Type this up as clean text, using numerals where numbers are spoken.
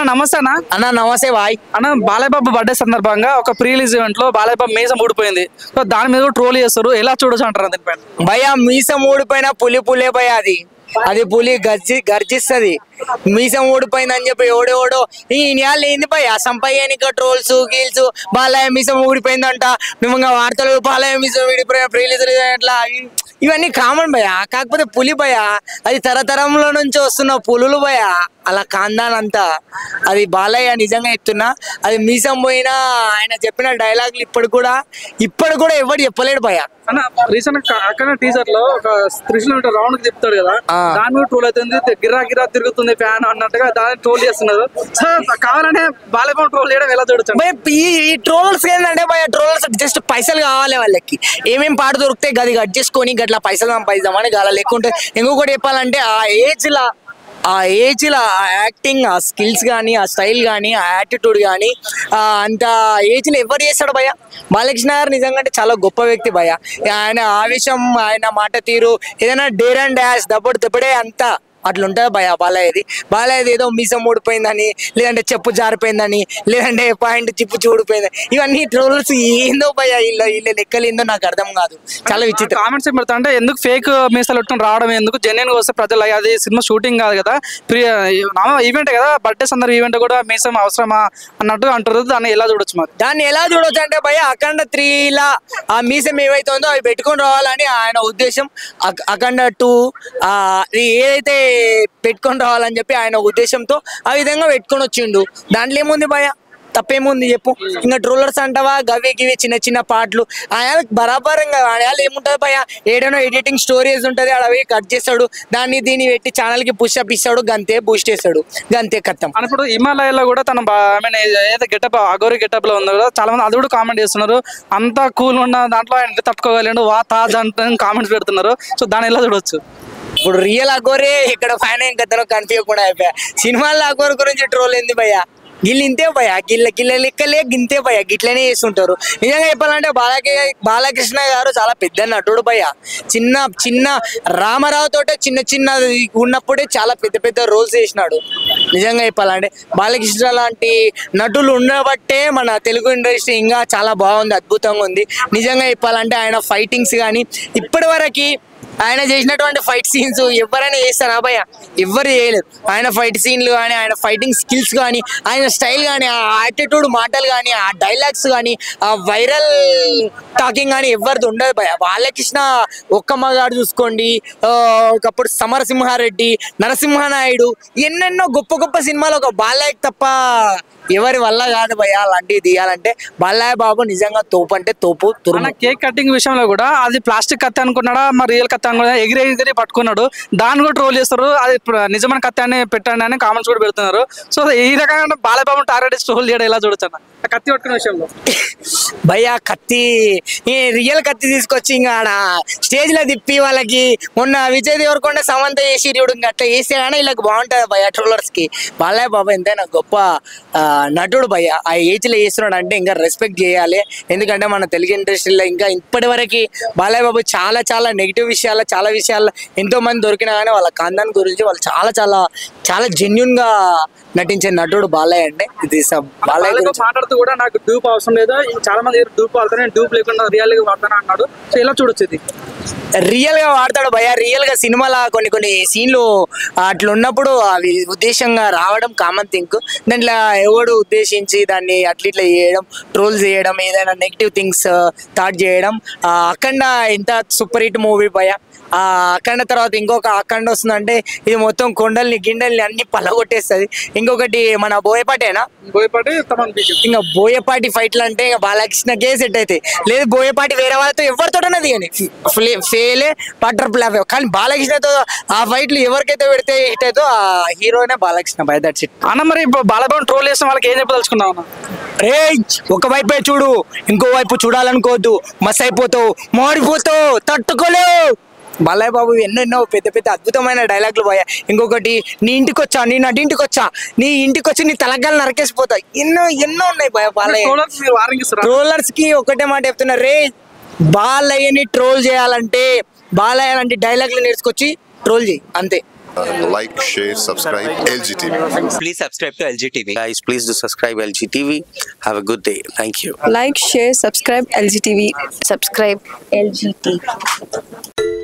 అన్న నమస్తే అన్న. అన్న నమస్తే బాయ్. అన్న బాలయ్య బాబు బర్త్డే సందర్భంగా ఒక ప్రీ రిలీజ్ ఈవెంట్ లో బాలయ్య బాబు మీసం ఊడిపోయింది. సో దాని మీద ట్రోల్ చేస్తారు, ఎలా చూడొచ్చు అంటారు దీనిపైన? భయ్యా మీసం ఊడిపోయిన పులే భయ్యా, అది పులి గర్జిస్తుంది. మీసం ఊడిపోయింది అని చెప్పి ఎవడెవడో ఈ ఇన్యాలు ఏంది భయ్యా సంపయ్యానిక ట్రోల్స్ గీల్స్. బాలయ్య మీసం ఊడిపోయిందంట, మిమ్మల్ని వార్తలు బాలయ్య మీసం ఊడిపోయిన ప్రీ రిలీజ్ అట్లా ఇవన్నీ కామన్ భయ్యా. కాకపోతే పులి భయ్యా అది తరతరంలో నుంచి వస్తున్న పులులు భయ్యా, అలా కాందాన్ అంతా. అది బాలయ్య నిజంగా చెప్తున్నా, అది మీసం పోయినా ఆయన చెప్పిన డైలాగులు ఇప్పుడు కూడా ఎవరు చెప్పలేడు భయ్యా. అన్న రీసెంట్ అక్కడ టీజర్ లో ఒక త్రిశూల్ రౌండ్ కి చెప్తాడు కదా, దాని మీద ట్రోల్ అవుతుంది. గిరా గిరా తిరుగుతుంది ఫ్యాన్ అన్నట్టుగా దాన్ని ట్రోల్ చేస్తున్నారు. సో కావాలనే బాలయ్య బాబు ట్రోల్ చేయడం ఎలా చూడొచ్చు? ఈ ట్రోల్స్ ఏంటంటే భయ, ట్రోల్స్ జస్ట్ పైసలు కావాలి వాళ్ళకి. ఏమేమి పాట దొరికితే గది కట్ చేసుకొని గట్లా పైసలు సంపాదిద్దామని గాల లేకుంటే. ఇంకొకటి చెప్పాలంటే ఆ ఏజ్ లా ఆ యాక్టింగ్, ఆ స్కిల్స్ కానీ, ఆ స్టైల్ కానీ, ఆ యాటిట్యూడ్ కానీ అంత ఏజ్ లో ఎవరు చేస్తాడు భయ్య? బాలకృష్ణ గారు నిజంగా చాలా గొప్ప వ్యక్తి భయ్య. ఆయన ఆవేశం, ఆయన మాట తీరు, ఏదైనా డేర్ అండ్ డాష్ దప్పడే అంతా అట్లుంటుంది భయ. బాలయ్యది ఏదో మీసం ఊడిపోయిందని, లేదంటే చెప్పు జారిపోయిందని, లేదంటే పాయింట్ చిప్పు చూడిపోయిందని, ఇవన్నీ ట్రోల్స్ ఏందో భయ. వీళ్ళ లెక్కలేందో నాకు అర్థం కాదు. చాలా విచిత్రం. కామెంట్స్ ఏం పెడతా అంటే, ఎందుకు ఫేక్ మీసాలు పెట్టుకుని రావడం ఎందుకు, జెన్యున్ గా వస్తే ప్రజలు అది సినిమా షూటింగ్ కాదు కదా, ఈవెంట్ కదా, బర్త్డే సందర్భ ఈవెంట్ కూడా మీసం అవసరమా అన్నట్టు అంటారు. దాన్ని ఎలా చూడొచ్చు మరి? దాన్ని ఎలా చూడొచ్చు అంటే భయ, అఖండ 3లా ఆ మీసం ఏవైతే ఉందో అవి పెట్టుకొని రావాలని ఆయన ఉద్దేశం. అఖండ 2 ఏదైతే పెట్టుకొని రావాలని చెప్పి ఆయన ఉద్దేశంతో ఆ విధంగా పెట్టుకొని వచ్చిండు. దాంట్లో ఏముంది భయ, తప్పేముంది చెప్పు? ఇంకా ట్రోలర్స్ అంటావా గివి చిన్న పాటలు ఆయన బరాబరంగా ఆయన ఏముంటది భయ, ఏడనో ఎడిటింగ్ స్టోరీస్ ఉంటది, అడవి కట్ చేస్తాడు, దీన్ని పెట్టి ఛానల్ కి పుషప్ ఇస్తాడు, గంతే బూస్ట్ చేస్తాడు, గంతే కథం. ఇప్పుడు హిమాలయాలో కూడా తన ఏదో గెటప్ అగోరి గెటప్ లో ఉంది కదా, చాలా మంది అది కూడా కామెంట్ చేస్తున్నారు. అంతా కూల్ ఉన్న దాంట్లో ఆయన తట్టుకోగలండు వా తాజ్ అంటే కామెంట్స్ పెడుతున్నారు. సో దాన్ని ఎలా చూడొచ్చు? ఇప్పుడు రియల్ అగోరే ఇక్కడ ఫైన్ ఏం కథలో కనిపించకుండా అయిపోయా. సినిమాల్లో అగోరు గురించి ట్రోల్ ఏంది భయ్యా? గిల్లు ఇంతే భయ, గిల్ల లెక్కలే గింతే భయ, గిట్లనే చేస్తుంటారు. నిజంగా చెప్పాలంటే బాలకృష్ణ గారు చాలా పెద్ద నటుడు భయ. చిన్న రామారావు తోటే చిన్న ఉన్నప్పుడే చాలా పెద్ద రోల్స్ చేసినాడు. నిజంగా చెప్పాలంటే బాలకృష్ణ లాంటి నటులు ఉండబట్టే మన తెలుగు ఇండస్ట్రీ ఇంకా చాలా బాగుంది, అద్భుతంగా ఉంది. నిజంగా చెప్పాలంటే ఆయన ఫైటింగ్స్ కానీ ఇప్పటి వరకు ఆయన చేసినటువంటి ఫైట్ సీన్స్ ఎవరైనా చేస్తారా భయ? ఎవ్వరు చేయలేరు. ఆయన ఫైట్ సీన్లు కానీ, ఆయన ఫైటింగ్ స్కిల్స్ కానీ, ఆయన స్టైల్ కానీ, ఆ యాటిట్యూడ్ మాటలు కానీ, ఆ డైలాగ్స్ కానీ, ఆ వైరల్ టాకింగ్ కానీ ఎవరిది ఉండదు భయ. బాలకృష్ణ ఒక్క మగాడు చూసుకోండి, ఒకప్పుడు సమరసింహారెడ్డి, నరసింహనాయుడు, ఎన్నెన్నో గొప్ప సినిమాలు ఒక బాలయ్యకి తప్ప ఎవరి వల్ల కాదు భయ అలాంటివి తీయాలంటే. బాలయ్య బాబు నిజంగా తోపు అంటే తోపు. కేక్ కటింగ్ విషయంలో కూడా అది ప్లాస్టిక్ కత్తి అనుకున్నాడా, మరి రియల్ కత్తి అనుకున్నా, ఎగిరి పట్టుకున్నాడు, దాన్ని కూడా ట్రోల్ చేస్తారు. అది నిజమైన కత్తి అని పెట్టండి అని కామెంట్స్ కూడా పెడుతున్నారు. సో ఈ రకంగా బాలయ్య బాబు టార్గెట్ ట్రోల్ చేయడం ఎలా చూడొచ్చు అన్న కత్తి పట్టుకునే విషయంలో? భయ్యా కత్తి, రియల్ కత్తి తీసుకొచ్చి ఇంకా ఆడ స్టేజ్ లో తిప్పి వాళ్ళకి మొన్న విజయ్ దేవరకొండ సమంత చేసి అట్లా చేస్తే కానీ వీళ్ళకి బాగుంటది భయ్యా ట్రోలర్స్ కి. బాలయ్య బాబు ఎంతైనా గొప్ప నటుడు భయ్య. ఆ ఏజ్ లో చేస్తున్నాడు అంటే ఇంకా రెస్పెక్ట్ చేయాలి. ఎందుకంటే మన తెలుగు ఇండస్ట్రీలో ఇంకా ఇప్పటి వరకు బాలయ్య బాబు చాలా నెగిటివ్ చాలా విషయాల్లో ఎంతో మంది దొరికినా కానీ వాళ్ళ కాందాన్ గురించి వాళ్ళు చాలా జెన్యున్ గా నటించే నటుడు బాలయ్య అంటే. ఇది బాలయ్య మాట్లాడుతూ కూడా నాకు డూప్ అవసరం లేదు, చాలా మంది డూప్ వాడతాను, నేను డూప్ లేకుండా రియల్ గా వాడతాను అన్నాడు. సో ఎలా చూడొచ్చు? ఇది రియల్ గా వాడతాడు భయ. రియల్ గా సినిమాలో కొన్ని సీన్లు అట్లా ఉన్నప్పుడు అవి ఉద్దేశంగా రావడం కామన్ థింక్. దాంట్లో ఎవడు ఉద్దేశించి దాన్ని ఇట్లా చేయడం, ట్రోల్స్ చేయడం, ఏదైనా నెగిటివ్ థింగ్స్ థాట్ చేయడం. అఖండ ఎంత సూపర్ హిట్ మూవీ భయ. అఖండ తర్వాత ఇంకొక అఖండ వస్తుందంటే ఇది మొత్తం కొండల్ని గిండల్ని అన్ని పలగొట్టేస్తుంది. ఇంకొకటి మన బోయపాటేనా, ఇంకా బోయపాటి ఫైట్లు అంటే బాలకృష్ణకే సెట్ అవుతాయి. లేదు బోయపాటి వేరే వాళ్ళతో ఎవరితోటన్నది కానీ ఫెయిలే బటర్ఫ్లై. కానీ బాలకృష్ణతో ఆ ఫైట్లు ఎవరికైతే పెడితే హిట్ అవుతో ఆ హీరోనే బాలకృష్ణ బై. దట్స్ ఇట్ అన్న. మరి బాలబాబు ట్రోల్ చేసిన వాళ్ళకి ఏం చెప్పదలుచుకున్నావు అన్న? రే ఒకవైపే చూడు, ఇంకో వైపు చూడాలనుకోవద్దు, మస్ అయిపోతావు, మాడిపోతావు, తట్టుకోలేవు. బాలయ్య బాబు ఎన్నెన్నో పెద్ద అద్భుతమైన డైలాగులు పోయా. ఇంకొకటి నీ ఇంటికి వచ్చా, నీ నటింటికి వచ్చా, నీ ఇంటికి వచ్చి నీ తలగాలు నరకేసిపోతాయి, ఎన్నో ఉన్నాయి బాలయ్య. ట్రోలర్స్ కి ఒకటే మాట చెప్తున్నా, రే బాలయ్యని ట్రోల్ చేయాలంటే బాలయ్య లాంటి డైలాగులు నేర్చుకొచ్చి ట్రోల్ చేయి అంతే. Like, share, subscribe, LGTV. Please subscribe to LG TV. Guys, please do subscribe LG TV. Have a good day. Thank you. Like, share, subscribe LGTV. Subscribe LGTV.